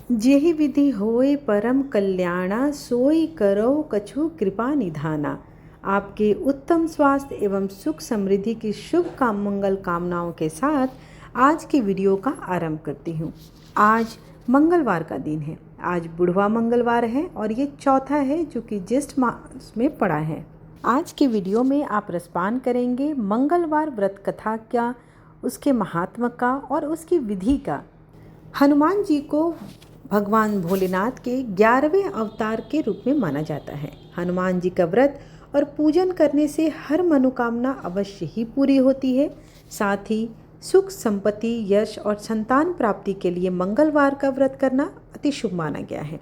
जेहि विधि होय परम कल्याणा, सोई करो कछु कृपा निधाना। आपके उत्तम स्वास्थ्य एवं सुख समृद्धि की शुभ मंगल कामनाओं के साथ आज की वीडियो का आरंभ करती हूँ। आज मंगलवार का दिन है। आज बुढ़वा मंगलवार है और ये चौथा है जो कि ज्येष्ठ मास में पड़ा है। आज की वीडियो में आप रसपान करेंगे मंगलवार व्रत कथा का, उसके महात्मा का और उसकी विधि का। हनुमान जी को भगवान भोलेनाथ के 11वें अवतार के रूप में माना जाता है। हनुमान जी का व्रत और पूजन करने से हर मनोकामना अवश्य ही पूरी होती है। साथ ही सुख, संपत्ति, यश और संतान प्राप्ति के लिए मंगलवार का व्रत करना अति शुभ माना गया है।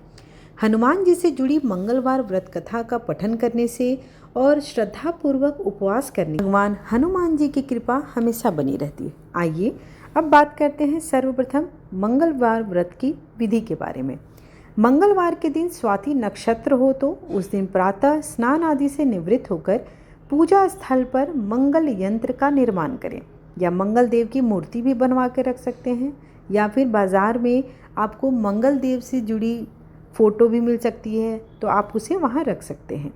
हनुमान जी से जुड़ी मंगलवार व्रत कथा का पठन करने से और श्रद्धापूर्वक उपवास करने भगवान हनुमान जी की कृपा हमेशा बनी रहती है। आइए अब बात करते हैं सर्वप्रथम मंगलवार व्रत की विधि के बारे में। मंगलवार के दिन स्वाति नक्षत्र हो तो उस दिन प्रातः स्नान आदि से निवृत्त होकर पूजा स्थल पर मंगल यंत्र का निर्माण करें, या मंगल देव की मूर्ति भी बनवा के रख सकते हैं, या फिर बाज़ार में आपको मंगल देव से जुड़ी फ़ोटो भी मिल सकती है तो आप उसे वहाँ रख सकते हैं।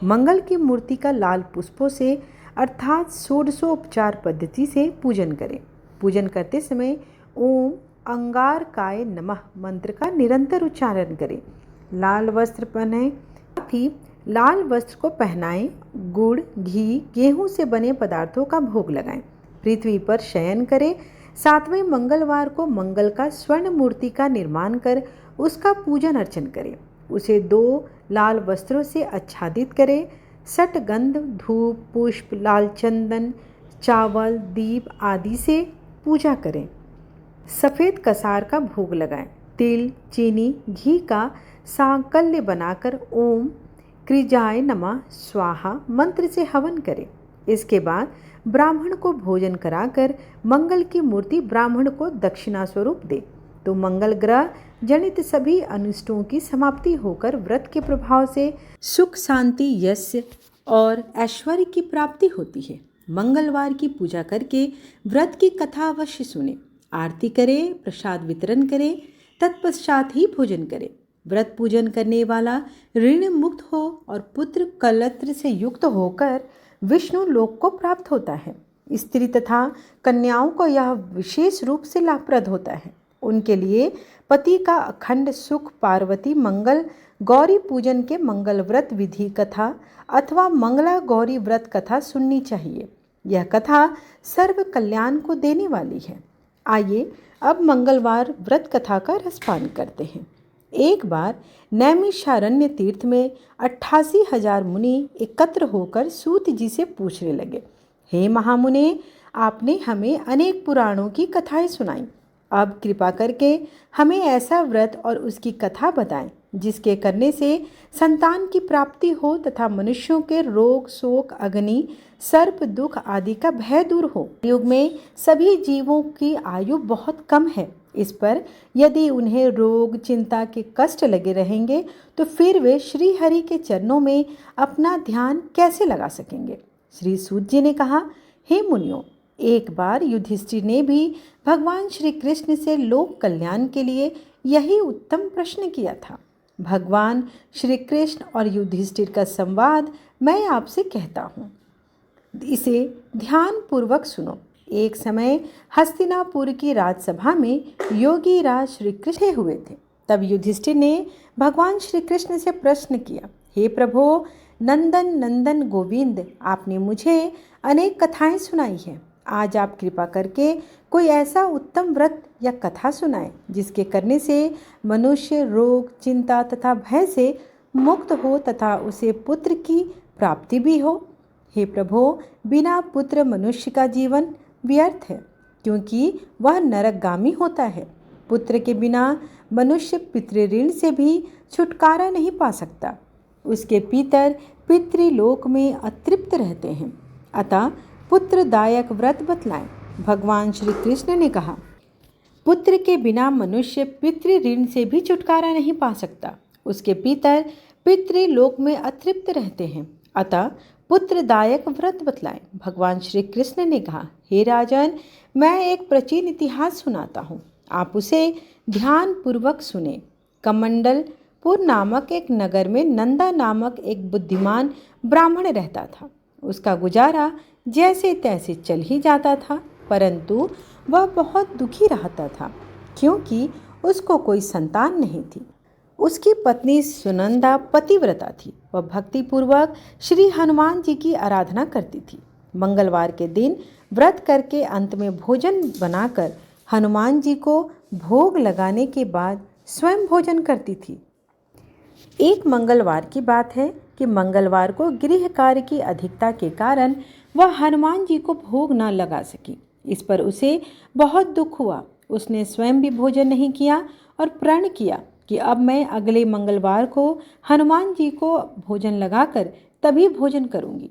मंगल की मूर्ति का लाल पुष्पों से अर्थात षोडशोपचार पद्धति से पूजन करें। पूजन करते समय ओम अंगारकाय नमः मंत्र का निरंतर उच्चारण करें। लाल वस्त्र पहने, साथ ही लाल वस्त्र को पहनाएं। गुड़, घी, गेहूं से बने पदार्थों का भोग लगाएं। पृथ्वी पर शयन करें। 7वें मंगलवार को मंगल का स्वर्ण मूर्ति का निर्माण कर उसका पूजन अर्चन करें। उसे 2 लाल वस्त्रों से आच्छादित करें। सटगंध, धूप, पुष्प, लाल चंदन, चावल, दीप आदि से पूजा करें। सफ़ेद कसार का भोग लगाएं। तिल, चीनी, घी का सांकल्य बनाकर ओम कृजाय नमः स्वाहा मंत्र से हवन करें। इसके बाद ब्राह्मण को भोजन कराकर मंगल की मूर्ति ब्राह्मण को दक्षिणा स्वरूप दे तो मंगल ग्रह जनित सभी अनिष्टों की समाप्ति होकर व्रत के प्रभाव से सुख, शांति, यश और ऐश्वर्य की प्राप्ति होती है। मंगलवार की पूजा करके व्रत की कथा अवश्य सुने, आरती करें, प्रसाद वितरण करें, तत्पश्चात ही भोजन करें। व्रत पूजन करने वाला ऋण मुक्त हो और पुत्र कलत्र से युक्त होकर विष्णु लोक को प्राप्त होता है। स्त्री तथा कन्याओं को यह विशेष रूप से लाभप्रद होता है। उनके लिए पति का अखंड सुख, पार्वती मंगल गौरी पूजन के मंगल व्रत विधि कथा अथवा मंगला गौरी व्रत कथा सुननी चाहिए। यह कथा सर्व कल्याण को देने वाली है। आइए अब मंगलवार व्रत कथा का रसपान करते हैं। एक बार नैमिषारण्य तीर्थ में 88,000 मुनि एकत्र होकर सूत जी से पूछने लगे, हे महामुने, आपने हमें अनेक पुराणों की कथाएं सुनाई। अब कृपा करके हमें ऐसा व्रत और उसकी कथा बताएं जिसके करने से संतान की प्राप्ति हो तथा मनुष्यों के रोग, शोक, अग्नि, सर्प, दुख आदि का भय दूर हो। युग में सभी जीवों की आयु बहुत कम है। इस पर यदि उन्हें रोग, चिंता के कष्ट लगे रहेंगे तो फिर वे श्री हरि के चरणों में अपना ध्यान कैसे लगा सकेंगे। श्री सूत जी ने कहा, हे मुनियों, एक बार युधिष्ठिर ने भी भगवान श्री कृष्ण से लोक कल्याण के लिए यही उत्तम प्रश्न किया था। भगवान श्री कृष्ण और युधिष्ठिर का संवाद मैं आपसे कहता हूँ, इसे ध्यान पूर्वक सुनो। एक समय हस्तिनापुर की राजसभा में योगी राज श्री कृष्ण हुए थे। तब युधिष्ठिर ने भगवान श्री कृष्ण से प्रश्न किया, हे प्रभो, नंदन नंदन गोविंद, आपने मुझे अनेक कथाएं सुनाई हैं। आज आप कृपा करके कोई ऐसा उत्तम व्रत या कथा सुनाएं जिसके करने से मनुष्य रोग, चिंता तथा भय से मुक्त हो तथा उसे पुत्र की प्राप्ति भी हो। हे प्रभो, बिना पुत्र मनुष्य का जीवन व्यर्थ है, क्योंकि वह नरकगामी होता है। पुत्र के बिना मनुष्य पितृऋण से भी छुटकारा नहीं पा सकता। उसके पितर पितृलोक में अतृप्त रहते हैं। अतः पुत्रदायक व्रत बतलाएं। भगवान श्री कृष्ण ने कहा, पुत्र के बिना मनुष्य पितृऋण से भी छुटकारा नहीं पा सकता। उसके पितर पितृलोक में अतृप्त रहते हैं। अतः पुत्रदायक व्रत बतलाएं। भगवान श्री कृष्ण ने कहा, हे राजन, मैं एक प्राचीन इतिहास सुनाता हूँ, आप उसे ध्यान पूर्वक सुने। कमंडलपुर नामक एक नगर में नंदा नामक एक बुद्धिमान ब्राह्मण रहता था। उसका गुजारा जैसे तैसे चल ही जाता था, परंतु वह बहुत दुखी रहता था क्योंकि उसको कोई संतान नहीं थी। उसकी पत्नी सुनंदा पतिव्रता थी। वह भक्तिपूर्वक श्री हनुमान जी की आराधना करती थी। मंगलवार के दिन व्रत करके अंत में भोजन बनाकर हनुमान जी को भोग लगाने के बाद स्वयं भोजन करती थी। एक मंगलवार की बात है कि मंगलवार को गृह कार्य की अधिकता के कारण वह हनुमान जी को भोग न लगा सकी। इस पर उसे बहुत दुख हुआ। उसने स्वयं भी भोजन नहीं किया और प्रण किया कि अब मैं अगले मंगलवार को हनुमान जी को भोजन लगाकर तभी भोजन करूंगी।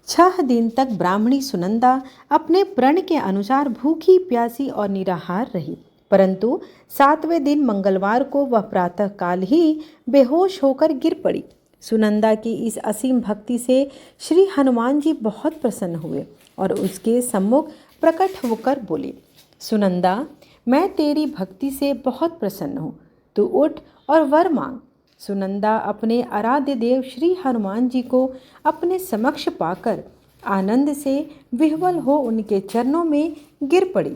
6 दिन तक ब्राह्मणी सुनंदा अपने प्रण के अनुसार भूखी प्यासी और निराहार रही, परंतु 7वें दिन मंगलवार को वह प्रातःकाल ही बेहोश होकर गिर पड़ी। सुनंदा की इस असीम भक्ति से श्री हनुमान जी बहुत प्रसन्न हुए और उसके सम्मुख प्रकट होकर बोले, सुनंदा, मैं तेरी भक्ति से बहुत प्रसन्न हूँ, तू उठ और वर मांग। सुनंदा अपने आराध्य देव श्री हनुमान जी को अपने समक्ष पाकर आनंद से विह्वल हो उनके चरणों में गिर पड़ी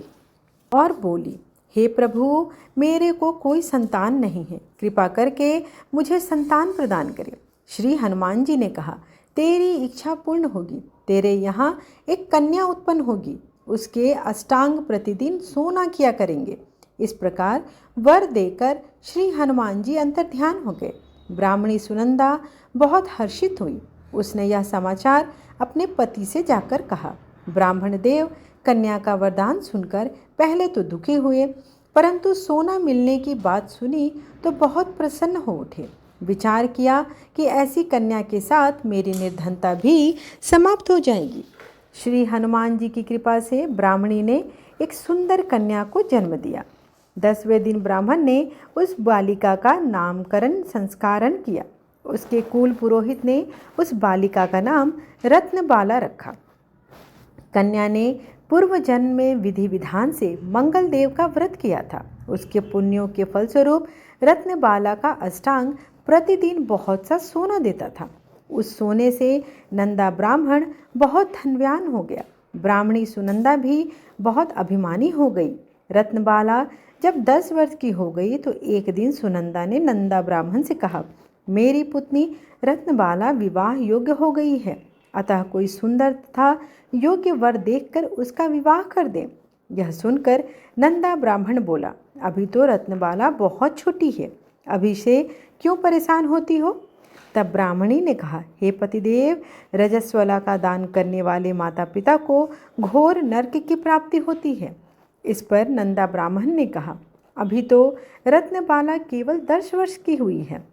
और बोली, हे प्रभु, मेरे को कोई संतान नहीं है, कृपा करके मुझे संतान प्रदान करें। श्री हनुमान जी ने कहा, तेरी इच्छा पूर्ण होगी। तेरे यहाँ एक कन्या उत्पन्न होगी, उसके अष्टांग प्रतिदिन सोना किया करेंगे। इस प्रकार वर देकर श्री हनुमान जी अंतर्ध्यान हो गए। ब्राह्मणी सुनंदा बहुत हर्षित हुई। उसने यह समाचार अपने पति से जाकर कहा। ब्राह्मण देव कन्या का वरदान सुनकर पहले तो दुखी हुए, परंतु सोना मिलने की बात सुनी तो बहुत प्रसन्न हो उठे। विचार किया कि ऐसी कन्या के साथ मेरी निर्धनता भी समाप्त हो जाएगी। श्री हनुमान जी की कृपा से ब्राह्मणी ने एक सुंदर कन्या को जन्म दिया। 10वें दिन ब्राह्मण ने उस बालिका का नामकरण संस्कारण किया। उसके कुल पुरोहित ने उस बालिका का नाम रत्नबाला रखा। कन्या ने पूर्व जन्म में विधि विधान से मंगल देव का व्रत किया था। उसके पुण्यों के फलस्वरूप रत्नबाला का अष्टांग प्रतिदिन बहुत सा सोना देता था। उस सोने से नंदा ब्राह्मण बहुत धनवान हो गया। ब्राह्मणी सुनंदा भी बहुत अभिमानी हो गई। रत्नबाला जब 10 वर्ष की हो गई तो एक दिन सुनंदा ने नंदा ब्राह्मण से कहा, मेरी पुत्री रत्नबाला विवाह योग्य हो गई है, अतः कोई सुंदर तथा योग्य वर देखकर उसका विवाह कर दे। यह सुनकर नंदा ब्राह्मण बोला, अभी तो रत्नबाला बहुत छोटी है, अभी से क्यों परेशान होती हो? तब ब्राह्मणी ने कहा, हे पतिदेव, रजस्वला का दान करने वाले माता पिता को घोर नरक की प्राप्ति होती है। इस पर नंदा ब्राह्मण ने कहा, अभी तो रत्नबाला केवल 10 वर्ष की हुई है,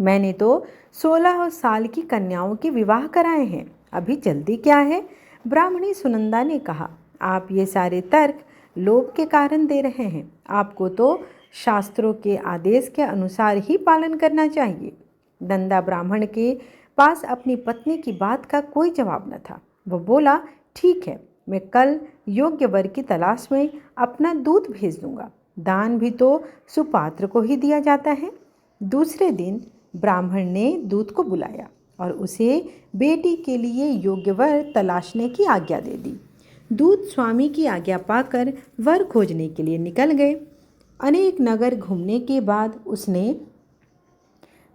मैंने तो 16 साल की कन्याओं के विवाह कराए हैं, अभी जल्दी क्या है? ब्राह्मणी सुनंदा ने कहा, आप ये सारे तर्क लोभ के कारण दे रहे हैं, आपको तो शास्त्रों के आदेश के अनुसार ही पालन करना चाहिए। नंदा ब्राह्मण के पास अपनी पत्नी की बात का कोई जवाब न था। वह बोला, ठीक है, मैं कल योग्य वर की तलाश में अपना दूत भेज दूंगा। दान भी तो सुपात्र को ही दिया जाता है। दूसरे दिन ब्राह्मण ने दूत को बुलाया और उसे बेटी के लिए योग्य वर तलाशने की आज्ञा दे दी। दूत स्वामी की आज्ञा पाकर वर खोजने के लिए निकल गए। अनेक नगर घूमने के बाद उसने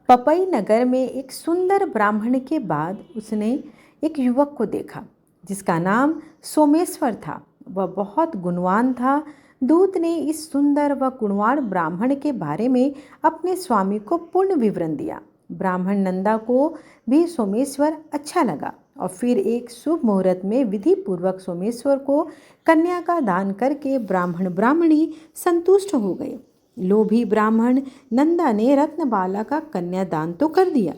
पपई नगर में एक सुंदर ब्राह्मण के बाद उसने एक युवक को देखा जिसका नाम सोमेश्वर था। वह बहुत गुणवान था। दूत ने इस सुंदर व गुणवान ब्राह्मण के बारे में अपने स्वामी को पूर्ण विवरण दिया। ब्राह्मण नंदा को भी सोमेश्वर अच्छा लगा और फिर एक शुभ मुहूर्त में विधि पूर्वक सोमेश्वर को कन्या का दान करके ब्राह्मण ब्राह्मणी संतुष्ट हो गए। लोभी ब्राह्मण नंदा ने रत्नबाला का कन्यादान तो कर दिया,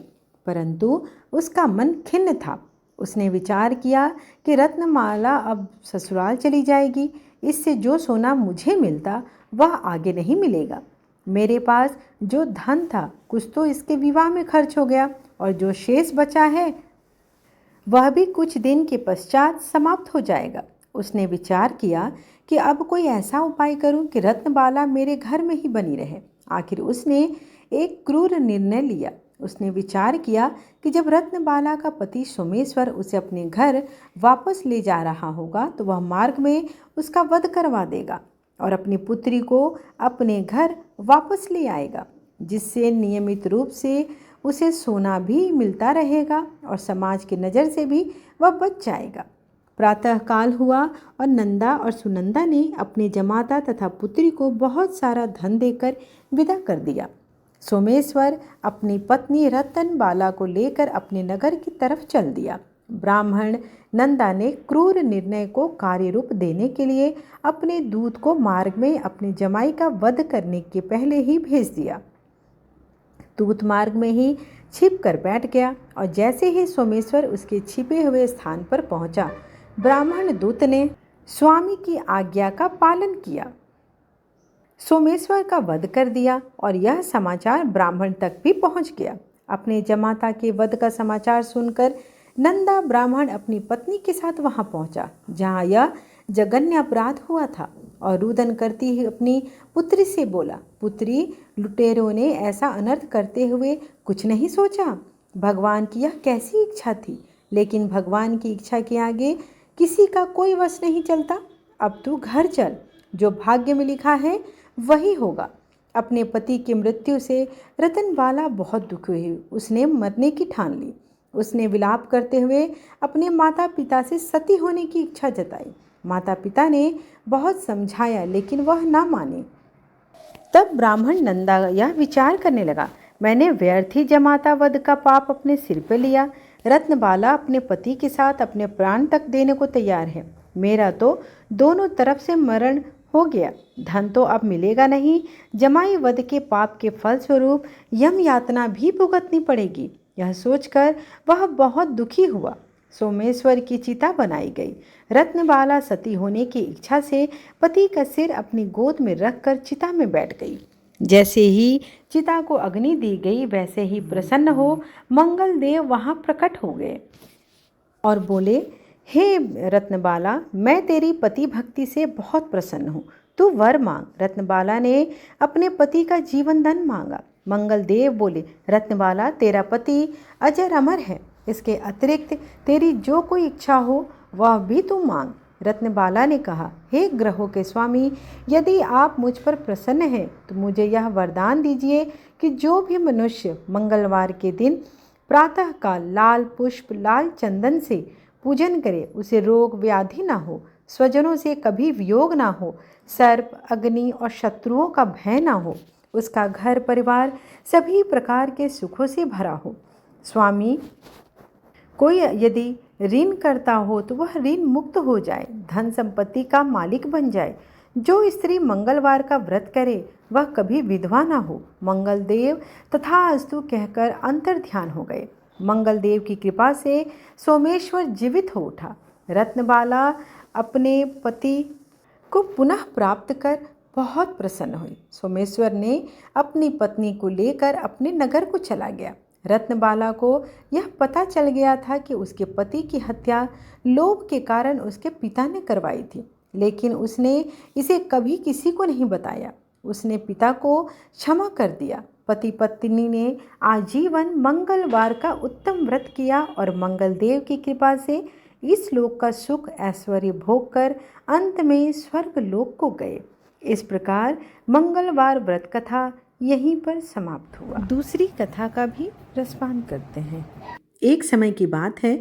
परंतु उसका मन खिन्न था। उसने विचार किया कि रत्नमाला अब ससुराल चली जाएगी, इससे जो सोना मुझे मिलता वह आगे नहीं मिलेगा। मेरे पास जो धन था कुछ तो इसके विवाह में खर्च हो गया और जो शेष बचा है वह भी कुछ दिन के पश्चात समाप्त हो जाएगा। उसने विचार किया कि अब कोई ऐसा उपाय करूं कि रत्नबाला मेरे घर में ही बनी रहे। आखिर उसने एक क्रूर निर्णय लिया। उसने विचार किया कि जब रत्नबाला का पति सोमेश्वर उसे अपने घर वापस ले जा रहा होगा तो वह मार्ग में उसका वध करवा देगा और अपनी पुत्री को अपने घर वापस ले आएगा, जिससे नियमित रूप से उसे सोना भी मिलता रहेगा और समाज की नज़र से भी वह बच जाएगा। प्रातःकाल हुआ और नंदा और सुनंदा ने अपने जमाता तथा पुत्री को बहुत सारा धन देकर विदा कर दिया। सोमेश्वर अपनी पत्नी रतनबाला को लेकर अपने नगर की तरफ चल दिया। ब्राह्मण नंदा ने क्रूर निर्णय को कार्य रूप देने के लिए अपने दूत को मार्ग में अपने जमाई का वध करने के पहले ही भेज दिया। दूत मार्ग में ही छिप कर बैठ गया और जैसे ही सोमेश्वर उसके छिपे हुए स्थान पर पहुंचा, ब्राह्मण दूत ने स्वामी की आज्ञा का पालन किया, सोमेश्वर का वध कर दिया और यह समाचार ब्राह्मण तक भी पहुंच गया। अपने जमाता के वध का समाचार सुनकर नंदा ब्राह्मण अपनी पत्नी के साथ वहां पहुंचा जहां यह जघन्य अपराध हुआ था और रुदन करती ही अपनी पुत्री से बोला, पुत्री, लुटेरों ने ऐसा अनर्थ करते हुए कुछ नहीं सोचा। भगवान की यह कैसी इच्छा थी, लेकिन भगवान की इच्छा के आगे किसी का कोई वश नहीं चलता। अब तू घर चल, जो भाग्य में लिखा है वही होगा। अपने पति की मृत्यु से रतनबाला बहुत दुखी हुई। उसने मरने की ठान ली। उसने विलाप करते हुए अपने माता पिता से सती होने की इच्छा जताई। माता पिता ने बहुत समझाया लेकिन वह ना माने। तब ब्राह्मण नंदा यह विचार करने लगा, मैंने व्यर्थ ही जमाता वध का पाप अपने सिर पर लिया। रत्नबाला अपने पति के साथ अपने प्राण तक देने को तैयार है। मेरा तो दोनों तरफ से मरण हो गया, धन तो अब मिलेगा नहीं। जमाई वध के पाप के फलस्वरूप यम यातना भी भुगतनी पड़ेगी। यह सोचकर वह बहुत दुखी हुआ। सोमेश्वर की चिता बनाई गई। रत्नबाला सती होने की इच्छा से पति का सिर अपनी गोद में रखकर चिता में बैठ गई। जैसे ही चिता को अग्नि दी गई वैसे ही प्रसन्न हो मंगल देव वहां प्रकट हो गए और बोले, हे रत्नबाला, मैं तेरी पति भक्ति से बहुत प्रसन्न हूँ, तू वर मांग। रत्नबाला ने अपने पति का जीवन दान मांगा। मंगल देव बोले, रत्नबाला, तेरा पति अजर अमर है, इसके अतिरिक्त तेरी जो कोई इच्छा हो वह भी तू मांग। रत्नबाला ने कहा, हे ग्रहों के स्वामी, यदि आप मुझ पर प्रसन्न हैं तो मुझे यह वरदान दीजिए कि जो भी मनुष्य मंगलवार के दिन प्रातःकाल लाल पुष्प लाल चंदन से पूजन करे उसे रोग व्याधि ना हो, स्वजनों से कभी वियोग ना हो, सर्प अग्नि और शत्रुओं का भय ना हो, उसका घर परिवार सभी प्रकार के सुखों से भरा हो। स्वामी, कोई यदि ऋण करता हो तो वह ऋण मुक्त हो जाए, धन संपत्ति का मालिक बन जाए। जो स्त्री मंगलवार का व्रत करे वह कभी विधवा ना हो। मंगल देव तथास्तु कहकर अंतर ध्यान हो गए। मंगल देव की कृपा से सोमेश्वर जीवित हो उठा। रत्नबाला अपने पति को पुनः प्राप्त कर बहुत प्रसन्न हुई। सोमेश्वर ने अपनी पत्नी को लेकर अपने नगर को चला गया। रत्नबाला को यह पता चल गया था कि उसके पति की हत्या लोभ के कारण उसके पिता ने करवाई थी, लेकिन उसने इसे कभी किसी को नहीं बताया। उसने पिता को क्षमा कर दिया। पति पत्नी ने आजीवन मंगलवार का उत्तम व्रत किया और मंगल देव की कृपा से इस लोक का सुख ऐश्वर्य भोग कर अंत में स्वर्ग लोक को गए। इस प्रकार मंगलवार व्रत कथा यहीं पर समाप्त हुआ। दूसरी कथा का भी रसपान करते हैं। एक समय की बात है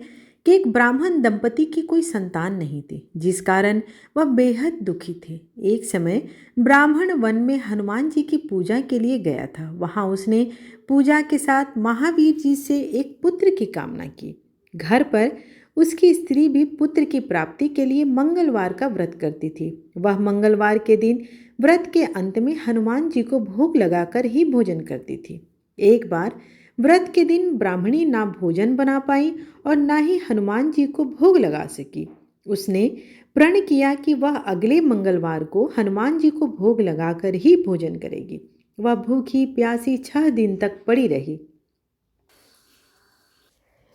कि एक ब्राह्मण दंपति की कोई संतान नहीं थी, जिस कारण वह बेहद दुखी थे। एक समय ब्राह्मण वन में हनुमान जी की पूजा के लिए गया था। वहां उसने पूजा के साथ महावीर जी से एक पुत्र की कामना की। घर पर उसकी स्त्री भी पुत्र की प्राप्ति के लिए मंगलवार का व्रत करती थी। वह मंगलवार के दिन व्रत के अंत में हनुमान जी को भोग लगाकर ही भोजन करती थी। एक बार व्रत के दिन ब्राह्मणी ना भोजन बना पाई और ना ही हनुमान जी को भोग लगा सकी। उसने प्रण किया कि वह अगले मंगलवार को हनुमान जी को भोग लगाकर ही भोजन करेगी। वह भूखी प्यासी 6 दिन तक पड़ी रही।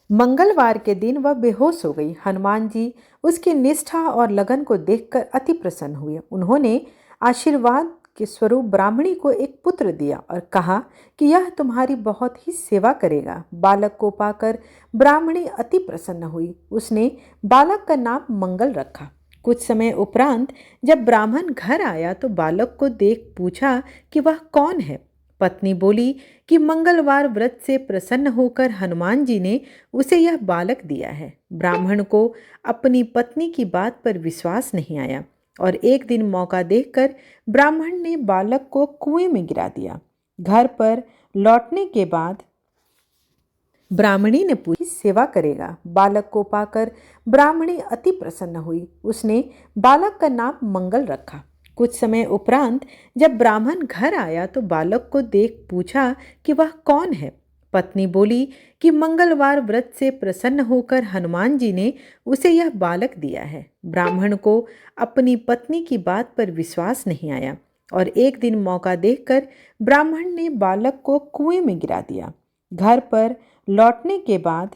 मंगलवार के दिन वह बेहोश हो गई। हनुमान जी उसकी निष्ठा और लगन को देखकर अति प्रसन्न हुए। उन्होंने आशीर्वाद के स्वरूप ब्राह्मणी को एक पुत्र दिया और कहा कि यह तुम्हारी बहुत ही सेवा करेगा। बालक को पाकर ब्राह्मणी अति प्रसन्न हुई। उसने बालक का नाम मंगल रखा। कुछ समय उपरांत जब ब्राह्मण घर आया तो बालक को देख पूछा कि वह कौन है। पत्नी बोली कि मंगलवार व्रत से प्रसन्न होकर हनुमान जी ने उसे यह बालक दिया है। ब्राह्मण को अपनी पत्नी की बात पर विश्वास नहीं आया और एक दिन मौका देखकर ब्राह्मण ने बालक को कुएं में गिरा दिया। घर पर लौटने के बाद ब्राह्मणी ने पूछी सेवा करेगा। बालक को पाकर ब्राह्मणी अति प्रसन्न हुई। उसने बालक का नाम मंगल रखा। कुछ समय उपरांत जब ब्राह्मण घर आया तो बालक को देख पूछा कि वह कौन है। पत्नी बोली कि मंगलवार व्रत से प्रसन्न होकर हनुमान जी ने उसे यह बालक दिया है। ब्राह्मण को अपनी पत्नी की बात पर विश्वास नहीं आया और एक दिन मौका देखकर ब्राह्मण ने बालक को कुएं में गिरा दिया। घर पर लौटने के बाद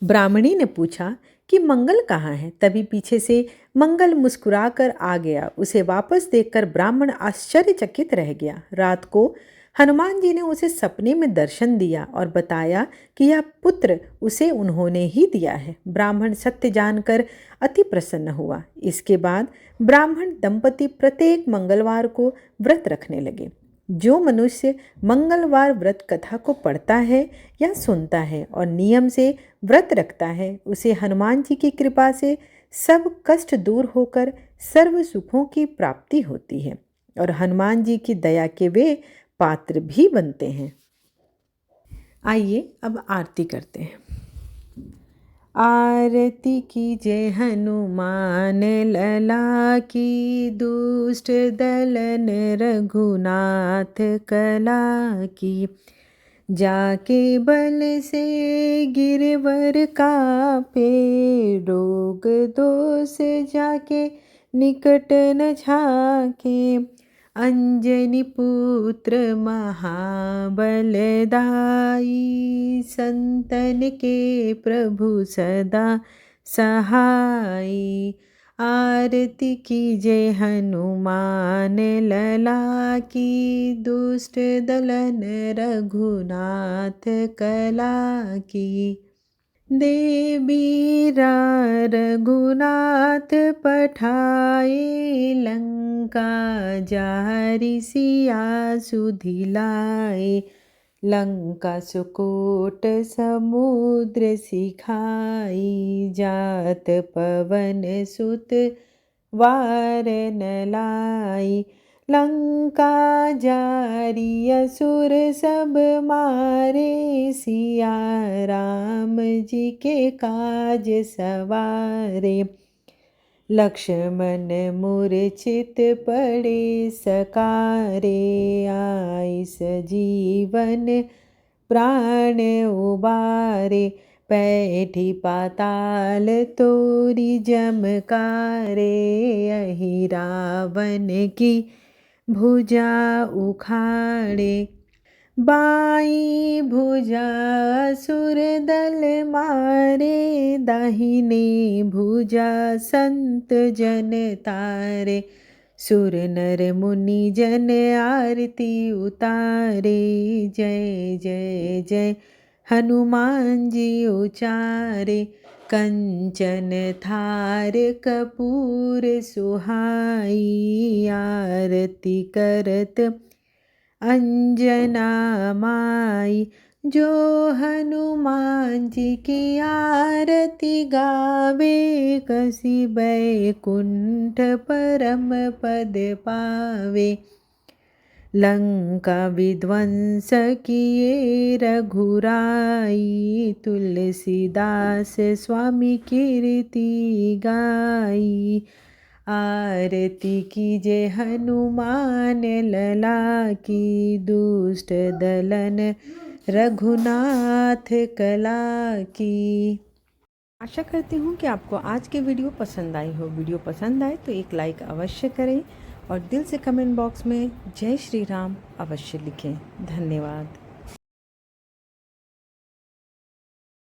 ब्राह्मणी ने पूछा कि मंगल कहाँ है। तभी पीछे से मंगल मुस्कुराकर आ गया। उसे वापस देखकर ब्राह्मण आश्चर्यचकित रह गया। रात को हनुमान जी ने उसे सपने में दर्शन दिया और बताया कि यह पुत्र उसे उन्होंने ही दिया है। ब्राह्मण सत्य जानकर अति प्रसन्न हुआ। इसके बाद ब्राह्मण दंपति प्रत्येक मंगलवार को व्रत रखने लगे। जो मनुष्य मंगलवार व्रत कथा को पढ़ता है या सुनता है और नियम से व्रत रखता है उसे हनुमान जी की कृपा से सब कष्ट दूर होकर सर्व सुखों की प्राप्ति होती है और हनुमान जी की दया के वे पात्र भी बनते हैं। आइए अब आरती करते हैं। आरती की जय हनुमान लला की, दुष्ट दलन रघुनाथ कला की। जाके बल से गिरवर कापे, रोग दोष जाके निकट न झाके। अंजनी पुत्र महाबलदाई, संतन के प्रभु सदा सहाई। आरती की जय हनुमान लला की, दुष्ट दलन रघुनाथ कला की। देवीरा रघुनाथ पठाए, लंका जारि सिया सुधिलाए। लंका सुकोट समुद्र सिखाई, जात पवन सुत वार न लाई। लंका जारि असुर सब मारे, सिया राम जी के काज सवारे। लक्ष्मण मूर्छित पड़े सकारे, आई सजीवन प्राण उबारे। पैठी पाताल तोरी जमकारे, अहि रावण की भुजा उखाड़े। बाई भुजा असुर दल मारे, दाहिने भुजा संत जन तारे। सुर नर मुनि जन आरती उतारे, जय जय जय हनुमान जी उचारे। कंचन थार कपूर सुहाई, आरती करत अंजना माई। जो हनुमान जी की आरती गावे, कसी बैकुंठ परम पद पावे। लंका विध्वंस किए रघुराई, तुलसीदास स्वामी कीर्ति गाई। आरती की जय हनुमान लला की, दुष्ट दलन रघुनाथ कला की। आशा करती हूँ कि आपको आज के वीडियो पसंद आई हो। वीडियो पसंद आए तो एक लाइक अवश्य करें और दिल से कमेंट बॉक्स में जय श्री राम अवश्य लिखें। धन्यवाद।